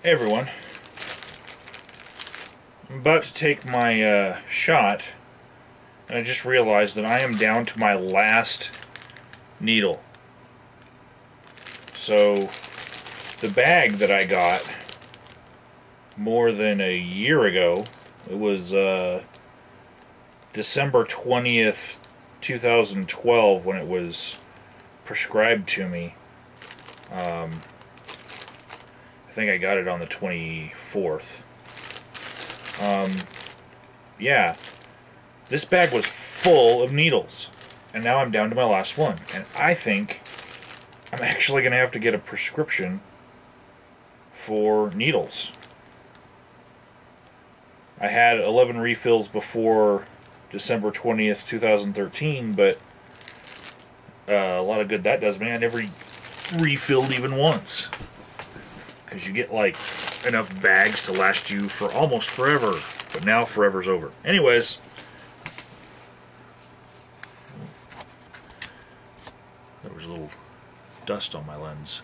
Hey everyone, I'm about to take my shot, and I just realized that I am down to my last needle. So, the bag that I got more than a year ago, it was December 20th, 2012 when it was prescribed to me. I think I got it on the 24th. Yeah, this bag was full of needles, and now I'm down to my last one, and I think I'm actually going to have to get a prescription for needles. I had 11 refills before December 20th, 2013, but a lot of good that does me. I never refilled even once. Because you get, like, enough bags to last you for almost forever. But now forever's over. Anyways. There was a little dust on my lens.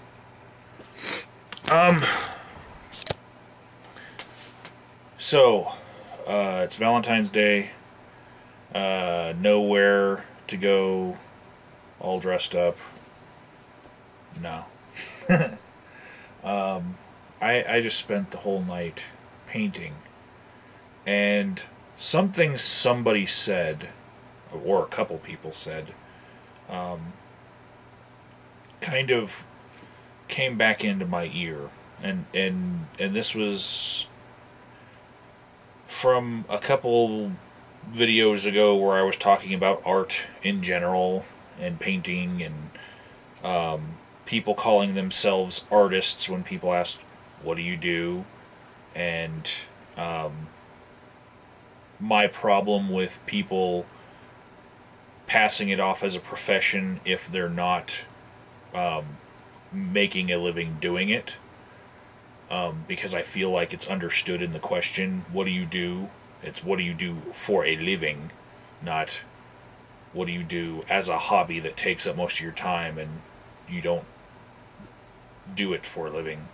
So, it's Valentine's Day. Nowhere to go all dressed up. No. I just spent the whole night painting, and something somebody said, or a couple people said, kind of came back into my ear, and this was from a couple videos ago where I was talking about art in general and painting and people calling themselves artists when people asked, what do you do? And my problem with people passing it off as a profession if they're not making a living doing it. Because I feel like it's understood in the question, what do you do? It's what do you do for a living, not what do you do as a hobby that takes up most of your time and you don't do it for a living.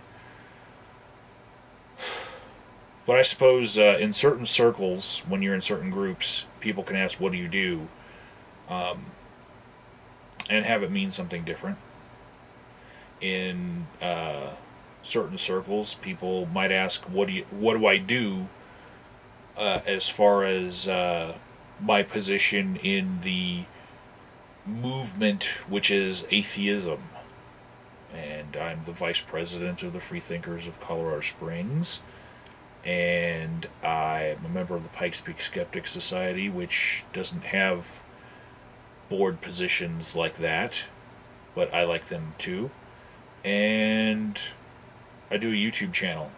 But I suppose in certain circles, when you're in certain groups, people can ask, what do you do? And have it mean something different. In certain circles, people might ask, what do I do as far as my position in the movement, which is atheism. And I'm the vice president of the Freethinkers of Colorado Springs, and I'm a member of the Pikes Peak Skeptic Society, which doesn't have board positions like that, but I like them too. And I do a YouTube channel.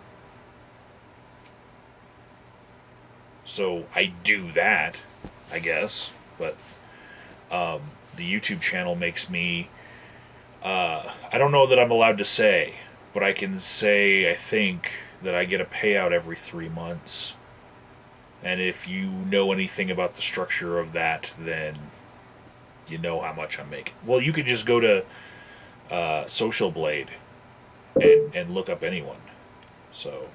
So I do that, I guess, but the YouTube channel makes me, I don't know that I'm allowed to say, but I can say, I think, that I get a payout every 3 months. And if you know anything about the structure of that, then you know how much I'm making. Well, you could just go to Social Blade and look up anyone. So,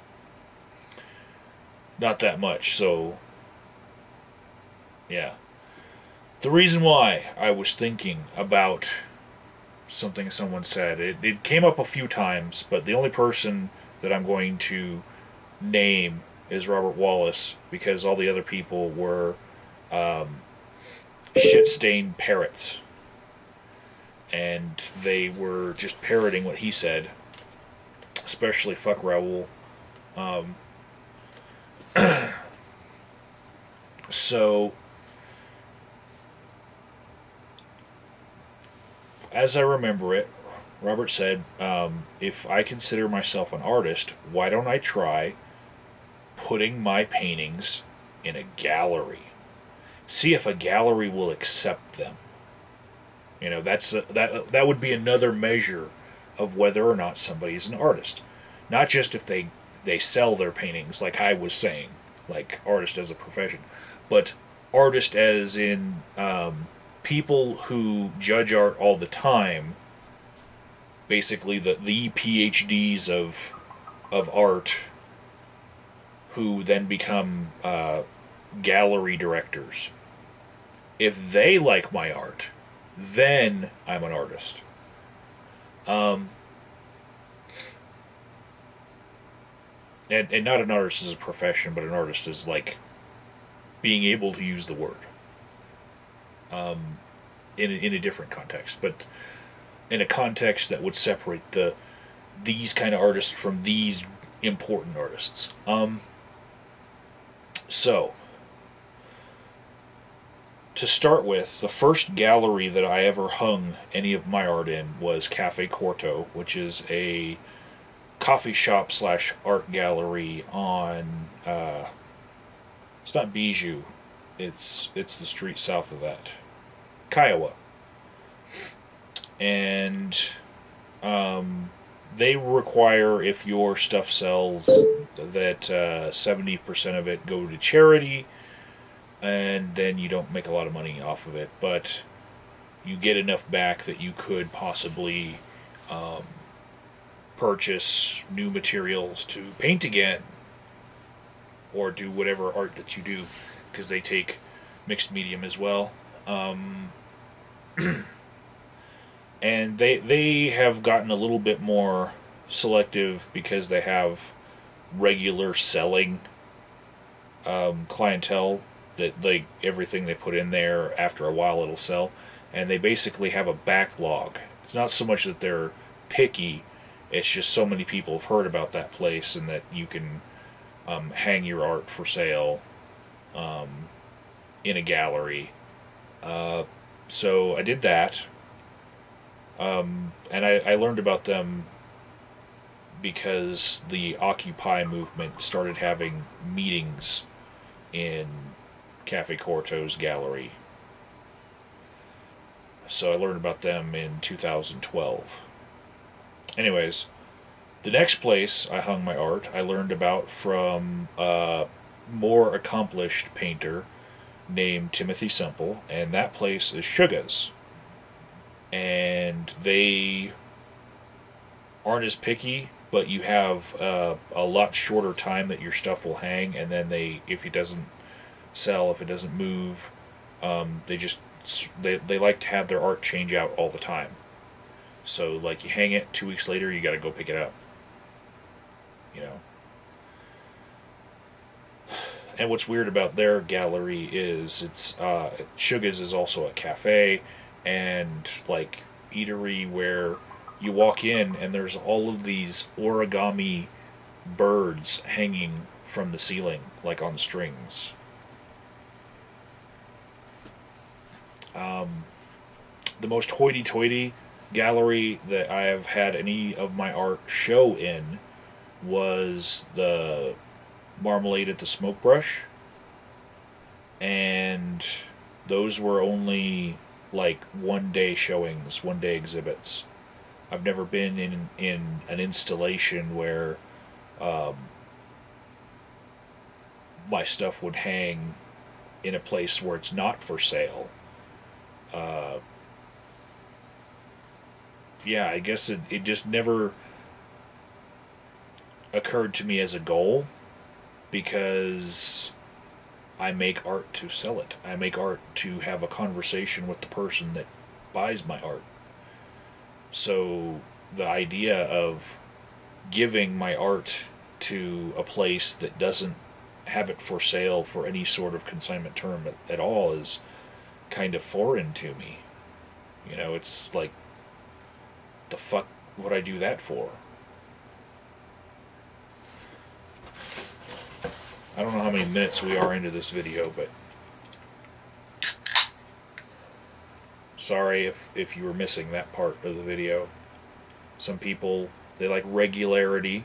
not that much. So, yeah. The reason why I was thinking about something someone said, it came up a few times, but the only person that I'm going to name is Robert Wallace, because all the other people were shit-stained parrots. And they were just parroting what he said, especially fuck Raoul. So, as I remember it, Robert said, if I consider myself an artist, why don't I try putting my paintings in a gallery? See if a gallery will accept them. You know, that would be another measure of whether or not somebody is an artist. Not just if they sell their paintings, like I was saying, like artist as a profession, but artist as in people who judge art all the time, basically the PhDs of art who then become gallery directors. If they like my art, then I'm an artist. And not an artist as a profession, but an artist is like being able to use the word in a different context, but in a context that would separate these kind of artists from these important artists. So, to start with, the first gallery that I ever hung any of my art in was Cafe Corto, which is a coffee shop / art gallery on, it's not Bijou, it's the street south of that, Kiowa. And they require, if your stuff sells, that 70% of it go to charity, and then you don't make a lot of money off of it, but you get enough back that you could possibly purchase new materials to paint again, or do whatever art that you do, because they take mixed medium as well. And they have gotten a little bit more selective because they have regular selling clientele that, like, everything they put in there, after a while it'll sell. And they basically have a backlog. It's not so much that they're picky, it's just so many people have heard about that place and that you can hang your art for sale in a gallery. So I did that. And I learned about them because the Occupy movement started having meetings in Cafe Corto's gallery. So I learned about them in 2012. Anyways, the next place I hung my art, I learned about from a more accomplished painter named Timothy Semple, and that place is Suga's. And they aren't as picky, but you have a lot shorter time that your stuff will hang, and then if it doesn't sell, if it doesn't move, they like to have their art change out all the time. So, like, you hang it, 2 weeks later, you got to go pick it up. You know. And what's weird about their gallery is it's Suga's is also a cafe and, like, eatery where you walk in and there's all of these origami birds hanging from the ceiling, like on strings. The most hoity-toity gallery that I have had any of my art show in was the Marmalade at the Smoke Brush, and those were only like one-day showings, one-day exhibits. I've never been in an installation where my stuff would hang in a place where it's not for sale. Yeah, I guess it just never occurred to me as a goal, because I make art to sell it. I make art to have a conversation with the person that buys my art. So the idea of giving my art to a place that doesn't have it for sale for any sort of consignment term at all is kind of foreign to me. You know, it's like, the fuck would I do that for? I don't know how many minutes we are into this video, but sorry if you were missing that part of the video. Some people, they like regularity.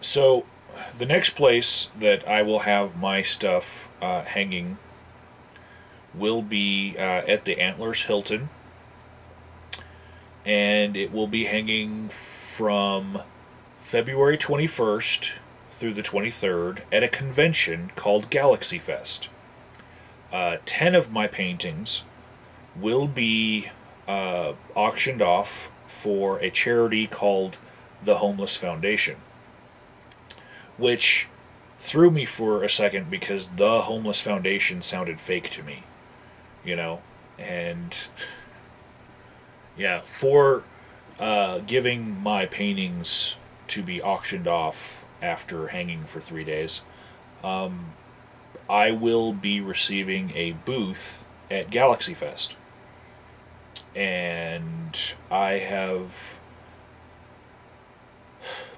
So, the next place that I will have my stuff hanging will be at the Antlers Hilton, and it will be hanging from February 21st through the 23rd at a convention called Galaxy Fest. 10 of my paintings will be auctioned off for a charity called the Homeless Foundation, which threw me for a second because the Homeless Foundation sounded fake to me, you know? And yeah, for giving my paintings to be auctioned off after hanging for 3 days, I will be receiving a booth at Galaxy Fest. And I have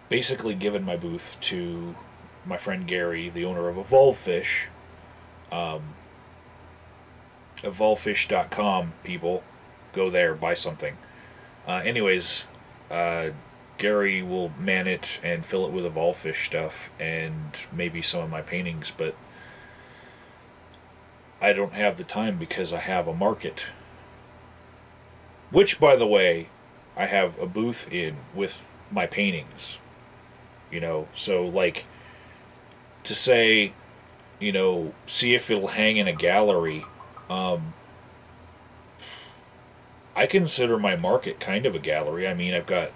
basically given my booth to my friend Gary, the owner of Evolve Fish. EvolveFish.com, people. Go there, buy something. Anyways, Gary will man it and fill it with Evolve Fish stuff and maybe some of my paintings, but I don't have the time because I have a market. Which, by the way, I have a booth in with my paintings. You know, so like to say, you know, see if it'll hang in a gallery. I consider my market kind of a gallery. I mean, I've got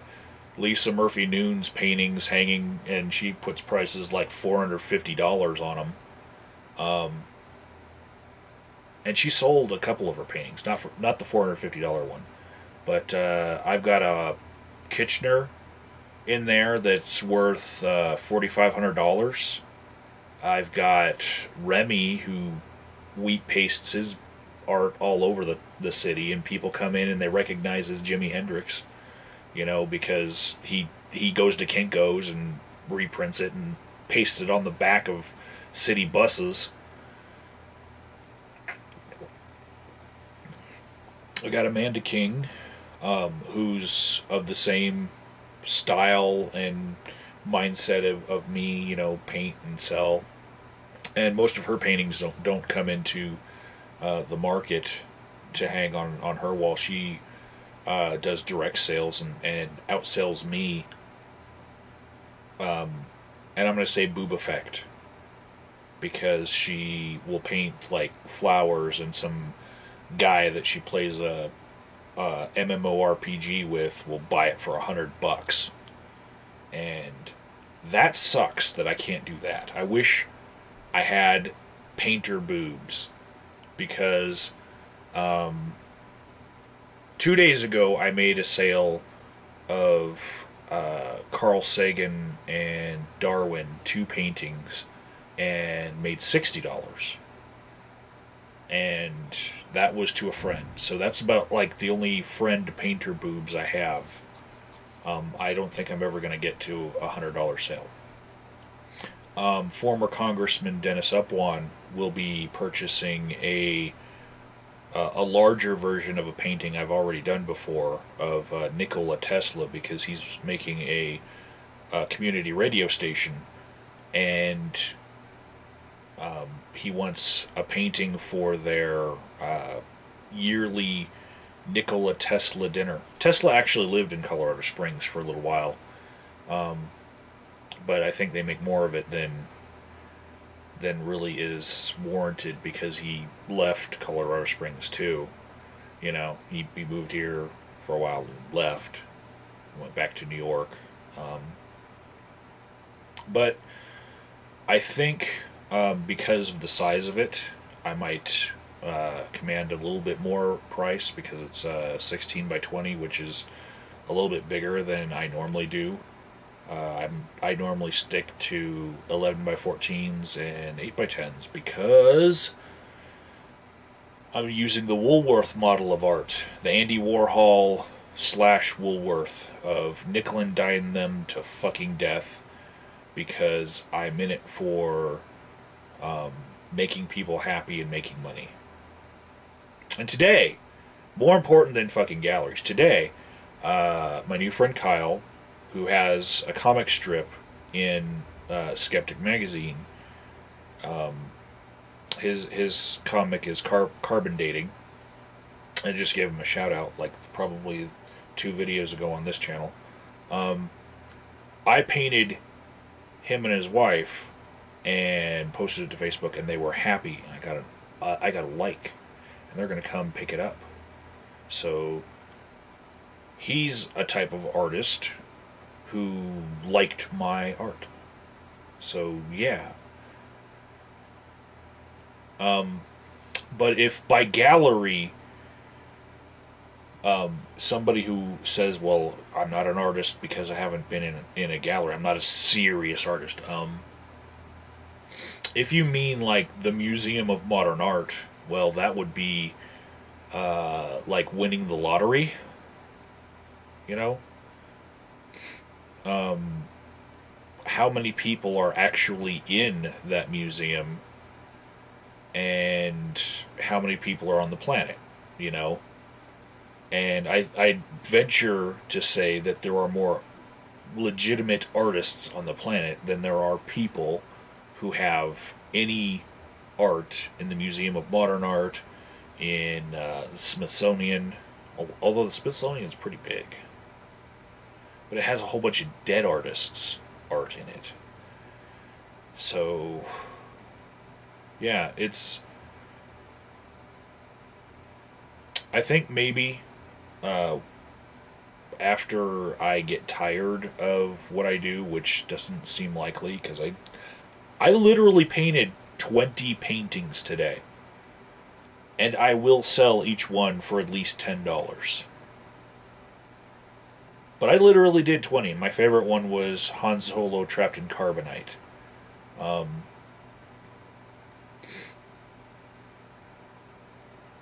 Lisa Murphy Noon's paintings hanging, and she puts prices like $450 on them. And she sold a couple of her paintings, not the $450 one, but I've got a Kitchener in there that's worth $4,500. I've got Remy, who wheat pastes his art all over the city, and people come in and they recognize as Jimi Hendrix, you know, because he goes to Kinko's and reprints it and pastes it on the back of city buses. I got Amanda King, who's of the same style and mindset of me, you know, paint and sell. And most of her paintings don't come into the market to hang on her wall. She does direct sales and outsells me. And I'm going to say boob effect, because she will paint like flowers, and some guy that she plays a MMORPG with will buy it for $100, and that sucks that I can't do that. I wish I had painter boobs, because 2 days ago I made a sale of Carl Sagan and Darwin, 2 paintings, and made $60. And that was to a friend. So that's about like the only friend painter boobs I have. I don't think I'm ever going to get to a $100 sale. Former Congressman Dennis Upwan will be purchasing a larger version of a painting I've already done before of Nikola Tesla, because he's making a community radio station, and he wants a painting for their yearly Nikola Tesla dinner. Tesla actually lived in Colorado Springs for a little while, but I think they make more of it than really is warranted, because he left Colorado Springs too. You know, he moved here for a while and left, went back to New York. But I think because of the size of it, I might command a little bit more price, because it's 16 by 20, which is a little bit bigger than I normally do. I normally stick to 11 by 14s and 8 by 10s, because I'm using the Woolworth model of art, the Andy Warhol / Woolworth of nickel and dime them to fucking death, because I'm in it for making people happy and making money. And today, more important than fucking galleries, today, my new friend Kyle, who has a comic strip in Skeptic Magazine, his comic is carbon dating. I just gave him a shout out, like probably 2 videos ago on this channel. I painted him and his wife and posted it to Facebook, and they were happy. I got a like, and they're gonna come pick it up. So he's a type of artist who liked my art. So yeah. But if by gallery, somebody who says, "Well, I'm not an artist because I haven't been in a gallery. I'm not a serious artist." If you mean like the Museum of Modern Art, well, that would be like winning the lottery. You know, how many people are actually in that museum, and how many people are on the planet? You know, and I venture to say that there are more legitimate artists on the planet than there are people who have any art in the Museum of Modern Art, in the Smithsonian. Although the Smithsonian's pretty big, but it has a whole bunch of dead artists' art in it. So, yeah, it's. I think maybe uh, after I get tired of what I do, which doesn't seem likely because I literally painted 20 paintings today. And I will sell each one for at least $10. But I literally did 20. My favorite one was Han Solo trapped in carbonite. Um,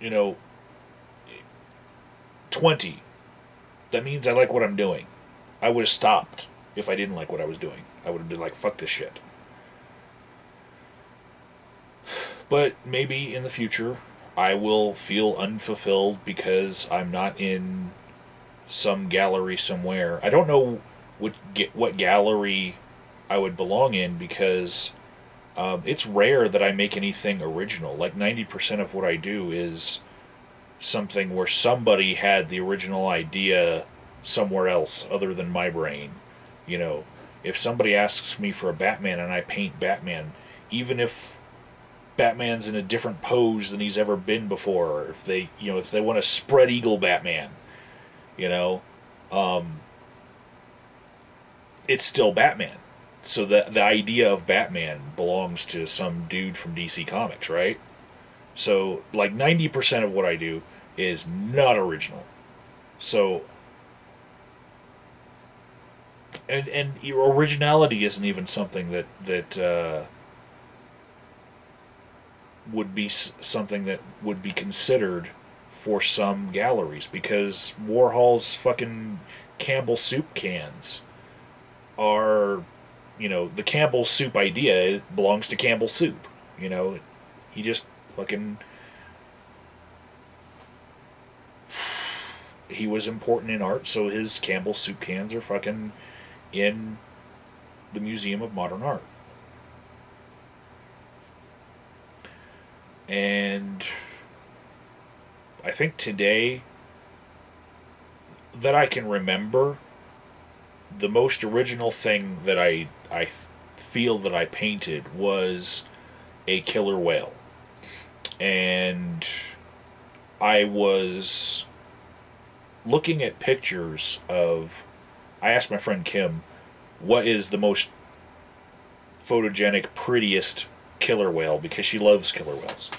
you know, 20. That means I like what I'm doing. I would have stopped if I didn't like what I was doing. I would have been like, fuck this shit. But maybe in the future, I will feel unfulfilled because I'm not in some gallery somewhere. I don't know what gallery I would belong in because it's rare that I make anything original. Like 90% of what I do is something where somebody had the original idea somewhere else other than my brain. You know, if somebody asks me for a Batman and I paint Batman, even if Batman's in a different pose than he's ever been before, or if they want to spread eagle Batman, you know, it's still Batman. So the idea of Batman belongs to some dude from DC Comics, right? So like 90% of what I do is not original. So and originality isn't even something that would be something that would be considered for some galleries because Warhol's fucking Campbell soup cans are, the Campbell soup idea belongs to Campbell soup. He just fucking, he was important in art, so his Campbell soup cans are fucking in the Museum of Modern Art. And I think today that I can remember, the most original thing that I feel that I painted was a killer whale. And I was looking at pictures of, I asked my friend Kim, what is the most photogenic, prettiest killer whale, because she loves killer whales.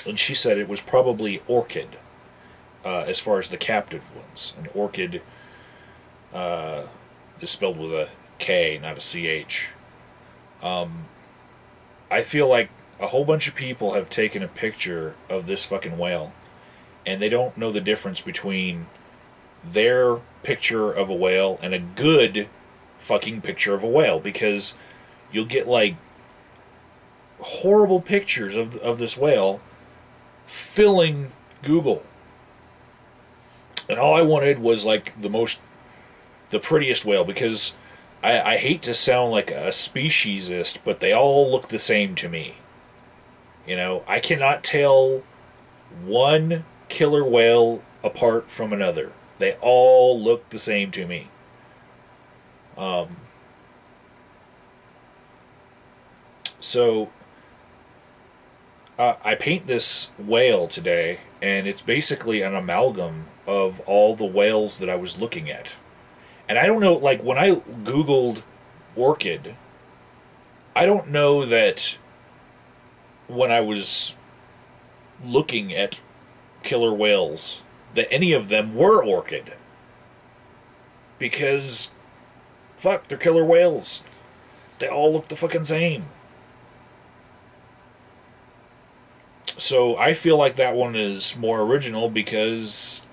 And she said it was probably orchid, as far as the captive ones. And orchid is spelled with a K, not a CH. I feel like a whole bunch of people have taken a picture of this fucking whale, and they don't know the difference between their picture of a whale and a good fucking picture of a whale, because you'll get like horrible pictures of this whale filling Google, and all I wanted was like the prettiest whale, because I hate to sound like a speciesist, but they all look the same to me. I cannot tell one killer whale apart from another. They all look the same to me. So I paint this whale today, and it's basically an amalgam of all the whales that I was looking at. And I don't know, like, when I Googled orchid, I don't know that when I was looking at killer whales that any of them were orchid. Because, fuck, they're killer whales. They all look the fucking same. So I feel like that one is more original because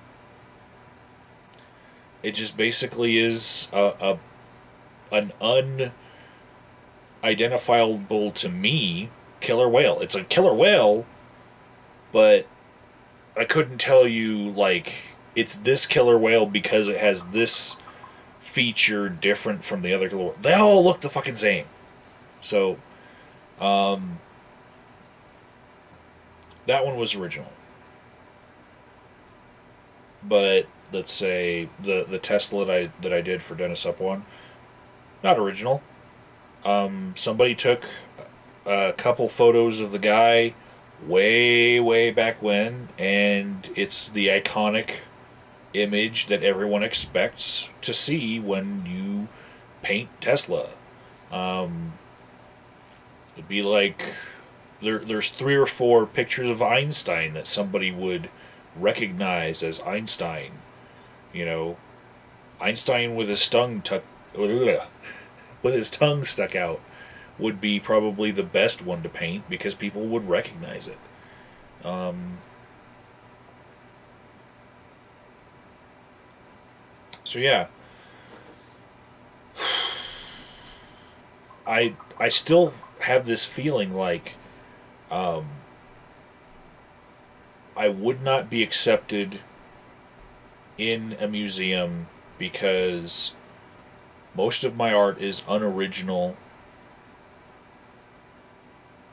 it just basically is an unidentifiable to me killer whale. It's a killer whale, but I couldn't tell you, like, it's this killer whale because it has this feature different from the other killer whale. They all look the fucking same. So, that one was original. But let's say the Tesla that I did for Dennis Up One, not original. Somebody took a couple photos of the guy way back when, and it's the iconic image that everyone expects to see when you paint Tesla. It'd be like there's 3 or 4 pictures of Einstein that somebody would recognize as Einstein. You know, Einstein with his tongue with his tongue stuck out would be probably the best one to paint because people would recognize it. So yeah, I still have this feeling like I would not be accepted in a museum because most of my art is unoriginal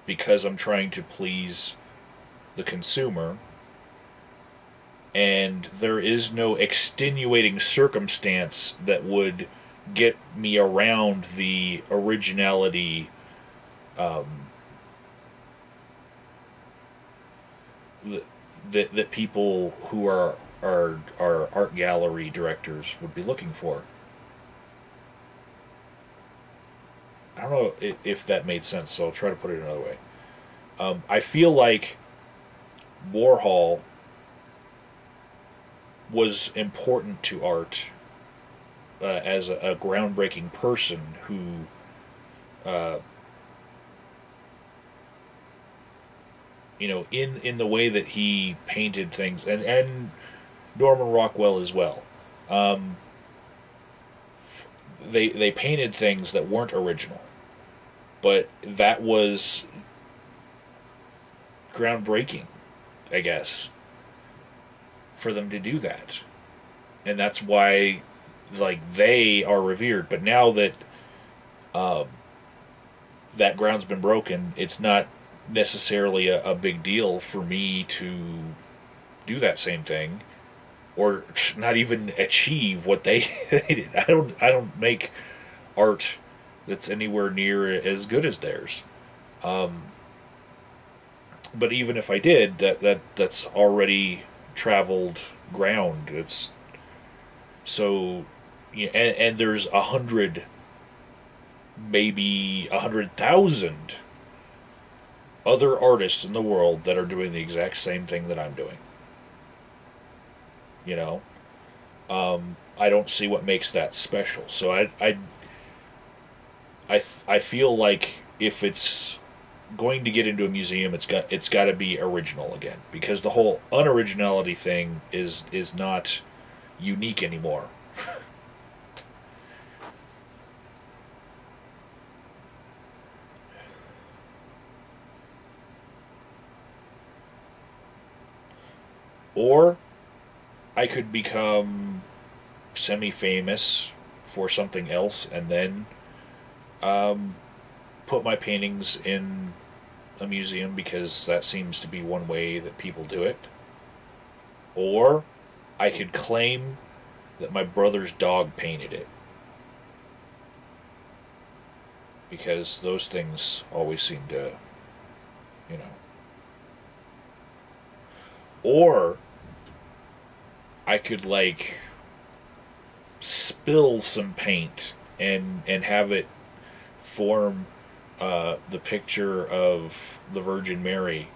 because I'm trying to please the consumer, and there is no extenuating circumstance that would get me around the originality that people who are art gallery directors would be looking for. I don't know if that made sense, so I'll try to put it another way. I feel like Warhol was important to art as a groundbreaking person who in the way that he painted things, and Norman Rockwell as well. They painted things that weren't original, but that was groundbreaking, I guess, for them to do that, and that's why, like, they are revered. But now that that ground's been broken, it's not necessarily a big deal for me to do that same thing, or not even achieve what they did. I don't make art that's anywhere near as good as theirs. But even if I did, that's already traveled ground. It's so, and there's 100, maybe 100,000 other artists in the world that are doing the exact same thing that I'm doing. You know, I don't see what makes that special. So I feel like if it's going to get into a museum, it's got to be original again, because the whole unoriginality thing is not unique anymore. Or I could become semi-famous for something else and then put my paintings in a museum, because that seems to be one way that people do it. Or I could claim that my brother's dog painted it, because those things always seem to, you know. Or I could like spill some paint and have it form the picture of the Virgin Mary,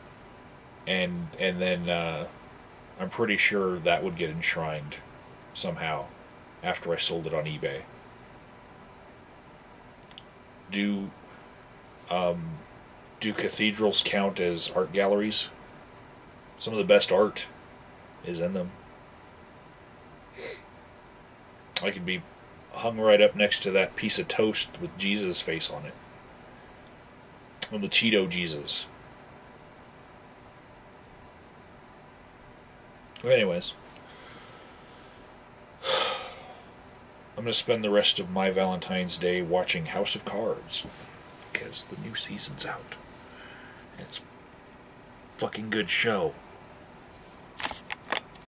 and then I'm pretty sure that would get enshrined somehow after I sold it on eBay. Do do cathedrals count as art galleries? Some of the best art is in them. I could be hung right up next to that piece of toast with Jesus' face on it. On the Cheeto Jesus. Well, anyways, I'm going to spend the rest of my Valentine's Day watching House of Cards. Because the new season's out. And it's a fucking good show.